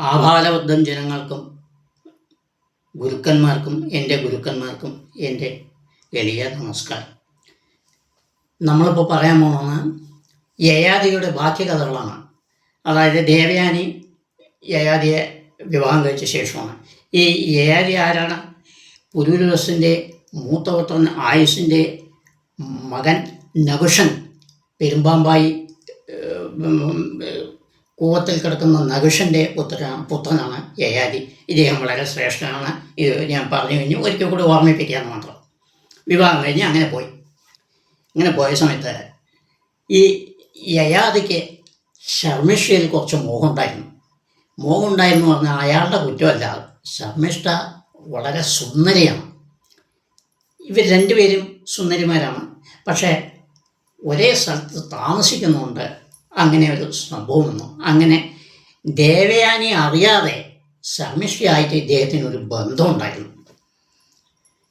ആഭാലവൃദ്ധം ജനങ്ങൾക്കും ഗുരുക്കന്മാർക്കും എൻ്റെ എളിയ നമസ്കാരം. നമ്മളിപ്പോൾ പറയാൻ പോകുന്നത് യയാതിയുടെ ബാക്കി കഥകളാണ്. അതായത് ദേവയാനി യയാതിയെ വിവാഹം കഴിച്ച ശേഷമാണ്. ഈ യയാതി ആരാണ്? പുരൂരവസിൻ്റെ മൂത്തപുത്രൻ ആയുസിൻ്റെ മകൻ നകുഷൻ, പെരുമ്പാമ്പായി കൂവത്തിൽ കിടക്കുന്ന നകുഷൻ്റെ പുത്രനാണ് യയാതി. ഇദ്ദേഹം വളരെ ശ്രേഷ്ഠനാണ്. ഇത് ഞാൻ പറഞ്ഞു കഴിഞ്ഞു, ഒരിക്കൽ കൂടി ഓർമ്മിപ്പിക്കാമെന്ന് മാത്രം. വിവാഹം കഴിഞ്ഞ് അങ്ങനെ പോയ സമയത്ത് ഈ യയാതിക്ക് ശർമ്മിഷ്ഠയിൽ കുറച്ച് മോഹമുണ്ടായിരുന്നു പറഞ്ഞാൽ അയാളുടെ കുറ്റമല്ല. ശർമ്മിഷ്ഠ വളരെ സുന്ദരിയാണ്. ഇവർ രണ്ടുപേരും സുന്ദരിമാരാണ്. പക്ഷേ ഒരേ സ്ഥലത്ത് താമസിക്കുന്നുണ്ട്. അങ്ങനെ ഒരു സംഭവം വന്നു. അങ്ങനെ ദേവയാനി അറിയാതെ ശർമ്മിഷ്ഠയായിട്ട് ഇദ്ദേഹത്തിനൊരു ബന്ധമുണ്ടായിരുന്നു.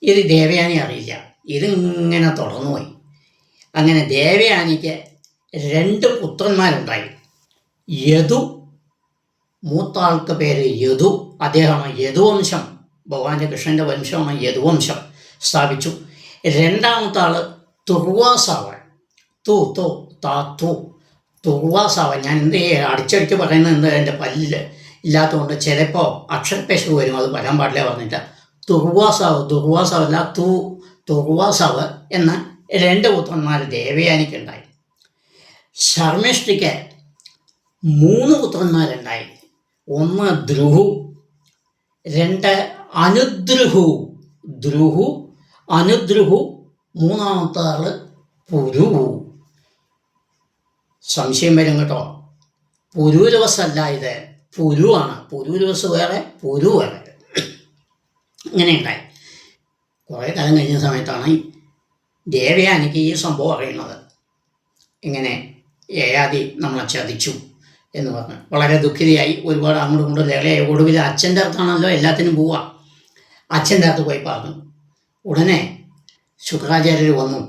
ഇത് ദേവയാനി അറിയില്ല. ഇതിങ്ങനെ തുടർന്നുപോയി. അങ്ങനെ ദേവയാനിക്ക് 2 പുത്രന്മാരുണ്ടായി. യദു, മൂത്ത ആൾക്ക് പേര് യദു. അദ്ദേഹമാണ് യദുവംശം, ഭഗവാന്റെ കൃഷ്ണൻ്റെ വംശമാണ് യദുവംശം സ്ഥാപിച്ചു. രണ്ടാമത്തെ ആൾ തുർവാസാവ്. തുർവാസാവ്. ഞാൻ അടിച്ചടിച്ച് പറയുന്നത് എൻ്റെ പല്ലില് ഇല്ലാത്തതുകൊണ്ട് ചിലപ്പോൾ അക്ഷരപ്പേശ് വരും, അത് വരാൻ പാടില്ല പറഞ്ഞിട്ട്. തുർവാസാവല്ല തുർവാസാവ് എന്ന 2 പുത്രന്മാർ ദേവയാനിക്കുണ്ടായി. ശർമ്മിഷ്ഠയ്ക്ക് 3 പുത്രന്മാരുണ്ടായി. 1 ദ്രുഹു, 2 അനുദ്രുഹു, മൂന്നാമത്തെ ആൾ പുരുഹു. സംശയം വരും കേട്ടോ. പുരൂരവസല്ല, ഇത് പുരുവാണ്. പുരൂരവസ് വേറെ, പുരു വേറെ. ഇങ്ങനെ ഉണ്ടായി. കുറേ കാലം കഴിഞ്ഞ സമയത്താണ് ദേവയാനിക്ക് ഈ സംഭവം അറിയുന്നത്. ഇങ്ങനെ യയാതി നമ്മളെ ചതിച്ചു എന്ന് പറഞ്ഞ് വളരെ ദുഃഖിതയായി. ഒരുപാട് അങ്ങോട്ടും ഇങ്ങോട്ടും ലേളയായി. ഒടുവിൽ അച്ഛൻ്റെ അടുത്താണല്ലോ എല്ലാത്തിനും പോവുക. അച്ഛൻ്റെ അടുത്ത് പോയി പറഞ്ഞു. ഉടനെ ശുക്രാചാര്യർ വന്നു.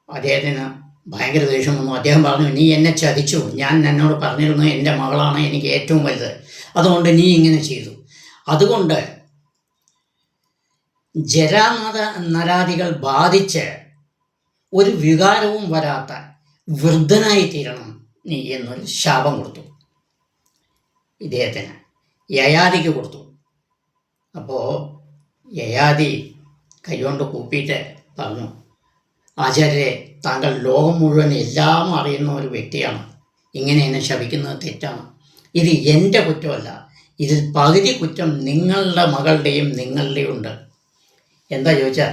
അദ്ദേഹത്തിന് ഭയങ്കര ദേഷ്യം വന്നു. അദ്ദേഹം പറഞ്ഞു, നീ എന്നെ ചതിച്ചു. ഞാൻ എന്നോട് പറഞ്ഞിരുന്നു എൻ്റെ മകളാണ് എനിക്ക് ഏറ്റവും വലുത്, അതുകൊണ്ട് നീ ഇങ്ങനെ ചെയ്തു. അതുകൊണ്ട് നരാദികൾ ബാധിച്ച് ഒരു വികാരവും വരാത്ത വൃദ്ധനായി തീരണം നീ എന്നൊരു ശാപം കൊടുത്തു. ഇദ്ദേഹത്തിന് യയാതിക്ക് കൊടുത്തു. അപ്പോൾ യയാതി കൈകൊണ്ട് കൂപ്പിയിട്ട് പറഞ്ഞു, ആചാര്യരെ, താങ്കൾ ലോകം മുഴുവൻ എല്ലാം അറിയുന്ന ഒരു വ്യക്തിയാണ്. ഇങ്ങനെ എന്നെ ശപിക്കുന്നത് തെറ്റാണ്. ഇത് എൻ്റെ കുറ്റമല്ല. ഇതിൽ പകുതി കുറ്റം നിങ്ങളുടെ മകളുടെയും നിങ്ങളുടെയും ഉണ്ട്. എന്താ ചോദിച്ചാൽ,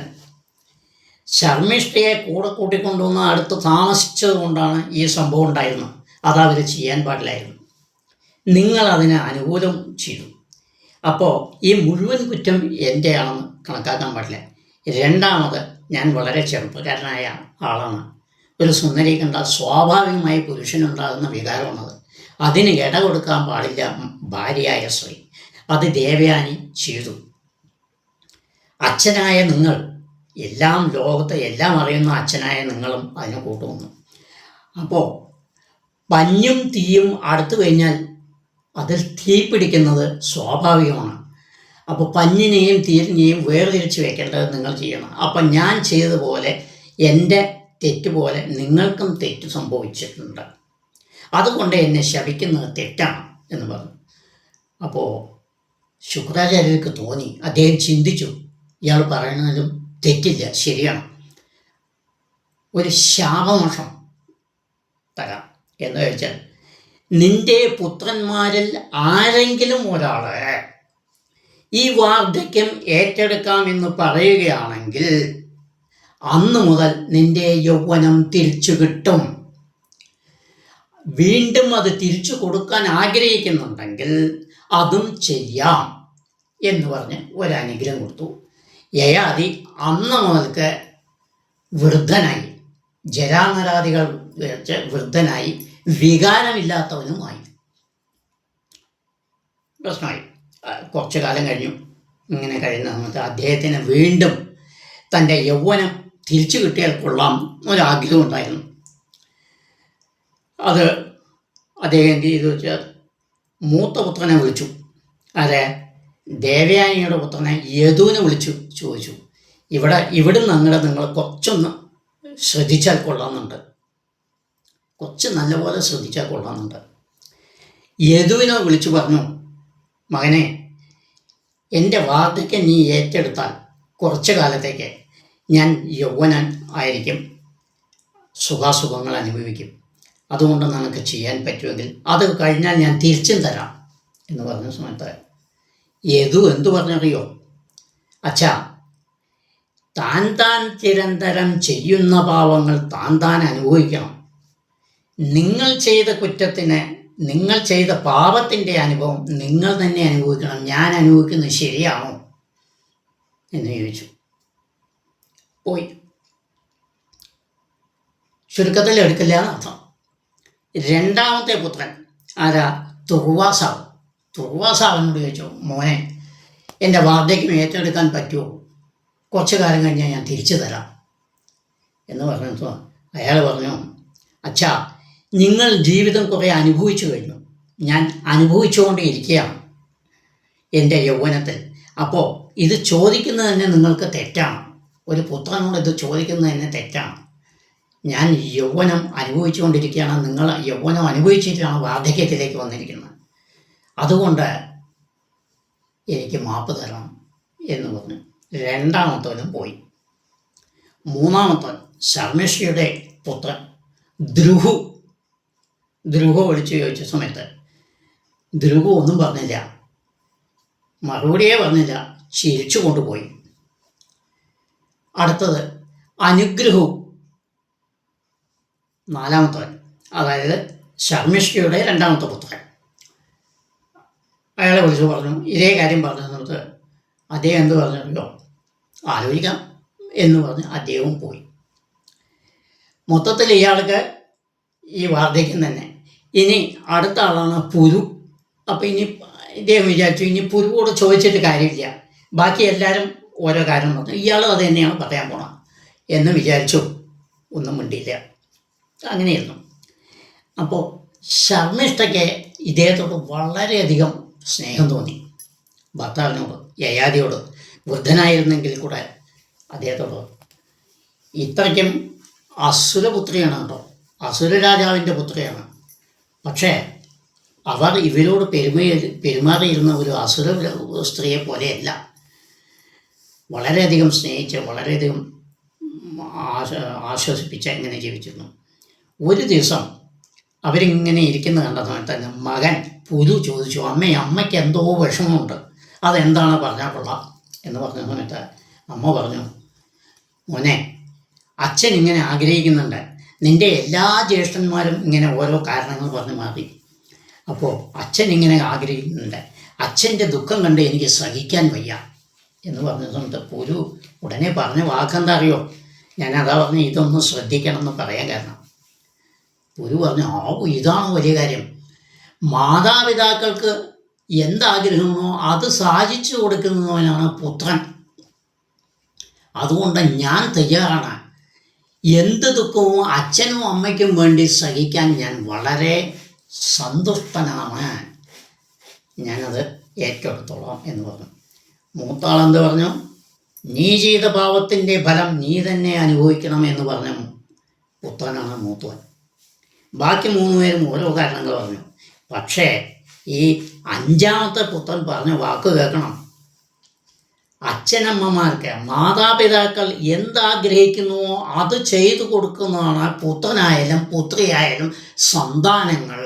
ശർമ്മിഷ്ഠയെ കൂടെ കൂട്ടിക്കൊണ്ടുവന്ന് അടുത്ത് താമസിച്ചത് കൊണ്ടാണ് ഈ സംഭവം ഉണ്ടായിരുന്നത്. അതവർ ചെയ്യാൻ പാടില്ലായിരുന്നു. നിങ്ങൾ അതിന് അനുകൂലം ചെയ്തു. അപ്പോൾ ഈ മുഴുവൻ കുറ്റം എൻ്റെ ആണെന്ന് കണക്കാക്കാൻ പാടില്ല. രണ്ടാമത്, ഞാൻ വളരെ ചെറുപ്പക്കാരനായ ആളാണ്. ഒരു സുന്ദരി കണ്ടാൽ സ്വാഭാവികമായി പുരുഷനുണ്ടാകുന്ന വികാരമാണത്. അതിന് ഇട കൊടുക്കാൻ പാടില്ല ഭാര്യയായ സ്ത്രീ. അത് ദേവയാനി ചെയ്തു. അച്ഛനായ നിങ്ങൾ, ലോകത്തെ എല്ലാം അറിയുന്ന അച്ഛനായ നിങ്ങളും അതിന് കൂട്ടുവന്നു. അപ്പോൾ പഞ്ഞും തീയും അടുത്തു കഴിഞ്ഞാൽ അതിൽ തീ പിടിക്കുന്നത് സ്വാഭാവികമാണ്. അപ്പോൾ പഞ്ഞിനെയും തീരിനെയും വേർതിരിച്ച് വെക്കേണ്ടത് നിങ്ങൾ ചെയ്യണം. അപ്പം ഞാൻ ചെയ്തതുപോലെ, എൻ്റെ തെറ്റുപോലെ നിങ്ങൾക്കും തെറ്റ് സംഭവിച്ചിട്ടുണ്ട്. അതുകൊണ്ട് എന്നെ ശപിക്കുന്നത് തെറ്റാണ് എന്ന് പറഞ്ഞു. അപ്പോൾ ശുക്രാചാര്യർക്ക് തോന്നി. അദ്ദേഹം ചിന്തിച്ചു, ഇയാൾ പറയുന്നതിലും തെറ്റില്ല, ശരിയാണ്. ഒരു ശാപമോഷം തരാം എന്ന് വെച്ചാൽ, നിന്റെ പുത്രന്മാരിൽ ആരെങ്കിലും ഒരാൾ ഈ വാർദ്ധക്യം ഏറ്റെടുക്കാമെന്ന് പറയുകയാണെങ്കിൽ അന്ന് മുതൽ നിന്റെ യൗവനം തിരിച്ചു കിട്ടും. വീണ്ടും അത് തിരിച്ചു കൊടുക്കാൻ ആഗ്രഹിക്കുന്നുണ്ടെങ്കിൽ അതും ചെയ്യാം എന്ന് പറഞ്ഞ് ഒരനുഗ്രഹം കൊടുത്തു. യയാതി അന്ന് മുതൽക്ക് വൃദ്ധനായി, ജരാനരാദികൾ വെച്ച് വൃദ്ധനായി, വികാരമില്ലാത്തവനുമായി. പ്രശ്നമായി. കുറച്ചു കാലം കഴിഞ്ഞു. ഇങ്ങനെ കഴിയുന്ന സമയത്ത് അദ്ദേഹത്തിന് വീണ്ടും തൻ്റെ യൗവനം തിരിച്ചു കിട്ടിയാൽ കൊള്ളാം ഒരാഗ്രഹം ഉണ്ടായിരുന്നു. അത് അദ്ദേഹം എന്ത് ചെയ്തു വെച്ചാൽ മൂത്ത പുത്രനെ വിളിച്ചു. അതെ, ദേവയാനിയുടെ പുത്രനെ യദുവിനെ വിളിച്ചു ചോദിച്ചു, ഇവിടുന്ന് അങ്ങോട്ട് നിങ്ങൾ കുറച്ചൊന്ന് ശ്രദ്ധിച്ചാൽ കൊള്ളാമെന്നുണ്ട്, കുറച്ച് നല്ലപോലെ ശ്രദ്ധിച്ചാൽ കൊള്ളാമെന്നുണ്ട്. യദുവിനെ വിളിച്ചു പറഞ്ഞു, മകനെ, എൻ്റെ വാർദ്ധക്യം നീ ഏറ്റെടുത്താൽ കുറച്ചു കാലത്തേക്ക് ഞാൻ യൗവനൻ ആയിരിക്കും, സുഖാസുഖങ്ങൾ അനുഭവിക്കും. അതുകൊണ്ട് നിനക്ക് ചെയ്യാൻ പറ്റുമെങ്കിൽ അത് കഴിഞ്ഞാൽ ഞാൻ തിരിച്ചും തരാം എന്ന് പറഞ്ഞ സമയത്ത് യദു എന്തു പറഞ്ഞറിയോ? അച്ഛാ, താൻ നിരന്തരം ചെയ്യുന്ന പാവങ്ങൾ താൻ അനുഭവിക്കണം. നിങ്ങൾ ചെയ്ത കുറ്റത്തിന്, നിങ്ങൾ ചെയ്ത പാപത്തിൻ്റെ അനുഭവം നിങ്ങൾ തന്നെ അനുഭവിക്കണം. ഞാൻ അനുഭവിക്കുന്നത് ശരിയാണോ എന്ന് ചോദിച്ചു. പോയി. ചുരുക്കത്തിൽ എടുക്കില്ല എന്നർത്ഥം. രണ്ടാമത്തെ പുത്രൻ ആരാ? തുർവാസാവിനോട് ചോദിച്ചു, മോനെ, എൻ്റെ വാർദ്ധക്യം ഏറ്റെടുക്കാൻ പറ്റുമോ? കുറച്ചു കാലം കഴിഞ്ഞാൽ ഞാൻ തിരിച്ചു തരാം എന്ന് പറഞ്ഞപ്പോൾ അയാൾ പറഞ്ഞു, അച്ഛാ, നിങ്ങൾ ജീവിതം കുറേ അനുഭവിച്ചു കഴിഞ്ഞു, ഞാൻ അനുഭവിച്ചുകൊണ്ടേയിരിക്കുകയാണ് എൻ്റെ യൗവനത്തിൽ. അപ്പോൾ ഇത് ചോദിക്കുന്നത് തന്നെ നിങ്ങൾക്ക് തെറ്റാണ്. ഒരു പുത്രനോട് ഇത് ചോദിക്കുന്നത് തന്നെ തെറ്റാണ്. ഞാൻ യൗവനം അനുഭവിച്ചുകൊണ്ടിരിക്കുകയാണ്, നിങ്ങൾ യൗവനം അനുഭവിച്ചിട്ടാണ് വാർദ്ധക്യത്തിലേക്ക് വന്നിരിക്കുന്നത്. അതുകൊണ്ട് എനിക്ക് മാപ്പ് തരണം എന്ന് പറഞ്ഞു. രണ്ടാമത്തവനും പോയി. മൂന്നാമത്തവൻ ശർമിഷ്ഠയുടെ പുത്രൻ ധ്രുവു വിളിച്ചു ചോദിച്ച സമയത്ത് ധ്രുവു ഒന്നും പറഞ്ഞില്ല, മറുപടിയേ പറഞ്ഞില്ല, ചിരിച്ചു കൊണ്ടുപോയി. അടുത്തത് അനുഗ്രഹു, നാലാമത്തവൻ, അതായത് ശർമിഷ്ഠയുടെ രണ്ടാമത്തെ പുത്രൻ. അയാളെ വിളിച്ചു പറഞ്ഞു, ഇതേ കാര്യം പറഞ്ഞു തന്നിട്ട് അദ്ദേഹം എന്ത് പറഞ്ഞല്ലോ, ആലോചിക്കാം എന്ന് പറഞ്ഞ് അദ്ദേഹവും പോയി. മൊത്തത്തിൽ ഇയാൾക്ക് ഈ വാർദ്ധക്യം തന്നെ. ഇനി അടുത്ത ആളാണ് പുരു. അപ്പം ഇനി ഇദ്ദേഹം വിചാരിച്ചു, ഇനി പുരുവോട് ചോദിച്ചിട്ട് കാര്യമില്ല, ബാക്കി എല്ലാവരും ഓരോ കാര്യം പറഞ്ഞു, ഇയാളും അത് തന്നെയാണ് പറയാൻ പോണം എന്ന് വിചാരിച്ചു. ഒന്നും മിണ്ടിയില്ല. അങ്ങനെയായിരുന്നു. അപ്പോൾ ശർമിഷ്ഠയ്ക്ക് ഇദ്ദേഹത്തോട് വളരെയധികം സ്നേഹം തോന്നി, ഭർത്താവിനോട്, യയാതിയോട്. വൃദ്ധനായിരുന്നെങ്കിൽ കൂടെ അദ്ദേഹത്തോട്. ഇത്രയ്ക്കും അസുരപുത്രിയാണ് കേട്ടോ, അസുര രാജാവിൻ്റെ പുത്രിയാണ്. പക്ഷേ അവർ ഇവരോട് പെരുമാറിയിരുന്ന ഒരു അസുര സ്ത്രീയെ പോലെയല്ല. വളരെയധികം സ്നേഹിച്ച്, വളരെയധികം ആശ്വസിപ്പിച്ച് ഇങ്ങനെ ജീവിച്ചിരുന്നു. ഒരു ദിവസം അവരിങ്ങനെ ഇരിക്കുന്ന കണ്ട സമയത്ത് തന്നെ മകൻ പുരു ചോദിച്ചു, അമ്മയ്ക്ക് എന്തോ വിഷമമുണ്ട്, അതെന്താണ് പറഞ്ഞാൽ കൊള്ളാം എന്ന് പറഞ്ഞ സമയത്ത് അമ്മ പറഞ്ഞു, മോനെ, അച്ഛൻ ഇങ്ങനെ ആഗ്രഹിക്കുന്നുണ്ട്, നിൻ്റെ എല്ലാ ജ്യേഷ്ഠന്മാരും ഇങ്ങനെ ഓരോ കാരണങ്ങൾ പറഞ്ഞ് മാറി, അപ്പോൾ അച്ഛൻ ഇങ്ങനെ ആഗ്രഹിക്കുന്നുണ്ട്, അച്ഛൻ്റെ ദുഃഖം കണ്ട് എനിക്ക് സഹിക്കാൻ വയ്യ എന്ന് പറഞ്ഞ സമയത്ത് പുരു ഉടനെ പറഞ്ഞ വാക്കെന്താ അറിയോ? ഞാനതാ പറഞ്ഞ് ഇതൊന്ന് ശ്രദ്ധിക്കണം എന്ന് പറയാൻ കാരണം. പുരു പറഞ്ഞു, ഇതാണ് വലിയ കാര്യം, മാതാപിതാക്കൾക്ക് എന്താഗ്രഹമോ അത് സാധിച്ചു കൊടുക്കുന്നവനാണ് പുത്രൻ. അതുകൊണ്ട് ഞാൻ തയ്യാറാണ്, എന്ത് ദുഃഖവും അച്ഛനും അമ്മയ്ക്കും വേണ്ടി സഹിക്കാൻ ഞാൻ വളരെ സന്തുഷ്ടനാണ്, ഞാനത് ഏറ്റെടുത്തോളാം എന്ന് പറഞ്ഞു. മൂത്താളെന്ത് പറഞ്ഞു? നീ ചെയ്ത പാപത്തിൻ്റെ ഫലം നീ തന്നെ അനുഭവിക്കണം എന്ന് പറഞ്ഞ പുത്രനാണ് മൂത്തവൻ. ബാക്കി മൂന്ന് പേരും ഓരോ കാരണങ്ങൾ പറഞ്ഞു. പക്ഷേ ഈ അഞ്ചാമത്തെ പുത്രൻ പറഞ്ഞ വാക്ക് കേൾക്കണം. അച്ഛനമ്മമാർക്ക്, മാതാപിതാക്കൾ എന്താഗ്രഹിക്കുന്നുവോ അത് ചെയ്തു കൊടുക്കുന്നതാണ് പുത്രനായാലും പുത്രിയായാലും സന്താനങ്ങൾ.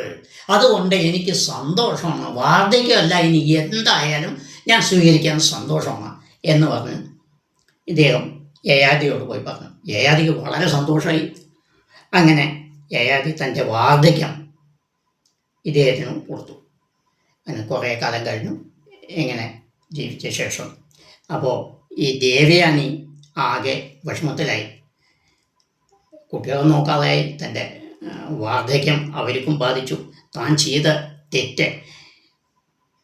അതുകൊണ്ട് എനിക്ക് സന്തോഷമാണ്, വാർദ്ധക്യമല്ല, ഇനി എന്തായാലും ഞാൻ സ്വീകരിക്കാൻ സന്തോഷമാണ് എന്ന് പറഞ്ഞ് ഇദ്ദേഹം യയാതിയോട് പോയി പറഞ്ഞു. യയാതിക്ക് വളരെ സന്തോഷമായി. അങ്ങനെ യയാതി തൻ്റെ വാർദ്ധക്യം ഇദ്ദേഹത്തിന് കൊടുത്തു. അങ്ങനെ കുറേ കാലം കഴിഞ്ഞു ഇങ്ങനെ ജീവിച്ച ശേഷം അപ്പോൾ ഈ ദേവയാനി ആകെ വിഷമത്തിലായി, കുട്ടികളെ നോക്കാതായി, തൻ്റെ വാർദ്ധക്യം അവർക്കും ബാധിച്ചു. താൻ ചെയ്ത തെറ്റ്,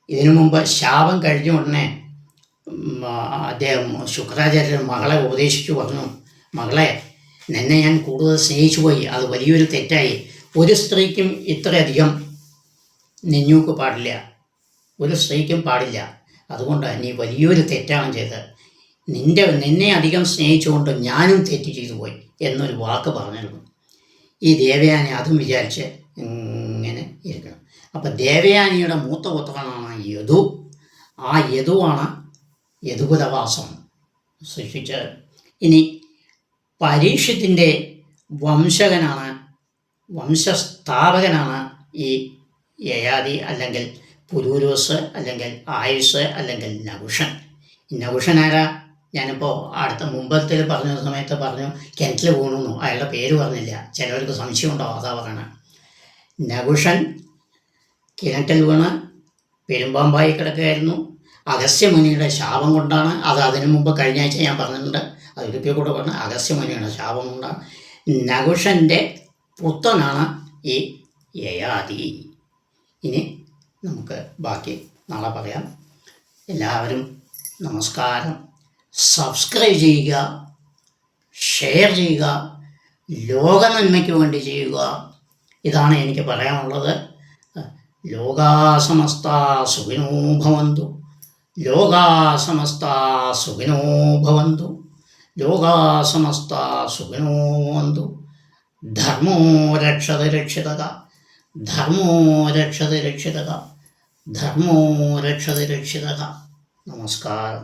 ഇതിനു മുമ്പ് ശാപം കഴിഞ്ഞ ഉടനെ അദ്ദേഹം ശുക്രാചാര്യൻ മകളെ ഉപദേശിച്ചു പറഞ്ഞു, മകളെ, നിന്നെ ഞാൻ കൂടുതൽ സ്നേഹിച്ചു പോയി, അത് വലിയൊരു തെറ്റായി. ഒരു സ്ത്രീക്കും ഇത്രയധികം നെഞ്ഞൂക്ക് പാടില്ല, ഒരു സ്ത്രീക്കും പാടില്ല. അതുകൊണ്ട് നീ വലിയൊരു തെറ്റാണ് ചെയ്തത്. നിന്നെ അധികം സ്നേഹിച്ചുകൊണ്ട് ഞാനും തെറ്റ് ചെയ്തു പോയി എന്നൊരു വാക്ക് പറഞ്ഞിരുന്നു. ഈ ദേവയാനി അതും വിചാരിച്ച് ഇങ്ങനെ ഇരിക്കണം. അപ്പം ദേവയാനിയുടെ മൂത്ത പുത്രനാണ് യദു. ആ യദുവാണ് യദുകുലവാസം സൃഷ്ടിച്ചത്. ഇനി പരീക്ഷത്തിൻ്റെ വംശസ്ഥാപകനാണ് ഈ യയാതി, അല്ലെങ്കിൽ പുരൂരവസ്, അല്ലെങ്കിൽ ആയുസ്, അല്ലെങ്കിൽ നകുഷൻ. നകുഷൻ ആരാ? ഞാനിപ്പോൾ മുമ്പത്തിൽ പറഞ്ഞ സമയത്ത് പറഞ്ഞു കിണറ്റിൽ വീണു. അയാളുടെ പേര് പറഞ്ഞില്ല. ചിലവർക്ക് സംശയം ഉണ്ടാവും, അതാ പറയണത്. നകുഷൻ കിണറ്റിൽ വീണ് പെരുമ്പാമ്പായി കിടക്കുകയായിരുന്നു. അഗസ്ത്യമുനിയുടെ ശാപം കൊണ്ടാണ്. അത് അതിനു മുമ്പ് കഴിഞ്ഞ ആഴ്ച ഞാൻ പറഞ്ഞിട്ടുണ്ട്, അതൊരിക്കൽ കൂടെ പറഞ്ഞ അഗസ്ത്യമുനിയുടെ ശാപം കൊണ്ടാണ്. നകുഷൻ്റെ പുത്രനാണ് ഈ യയാതി. ഇനി നമുക്ക് ബാക്കി നാളെ പറയാം. എല്ലാവരും നമസ്കാരം. സബ്സ്ക്രൈബ് ചെയ്യുക, ഷെയർ ചെയ്യുക, ലോക നന്മയ്ക്ക് വേണ്ടി ചെയ്യുക. ഇതാണ് എനിക്ക് പറയാനുള്ളത്. ലോകാ സമസ്താ സുഖിനോ ഭവന്തു. ലോകാ സമസ്താ സുഖിനോ ഭവന്തു. ലോകാ സമസ്താ സുഖിനോ ഭവന്തു. ധർമ്മോ രക്ഷതി രക്ഷിതക. ധർമ്മോ രക്ഷതി രക്ഷിതക. ധർമ്മോ രക്ഷതി രക്ഷിതക. നമസ്കാരം.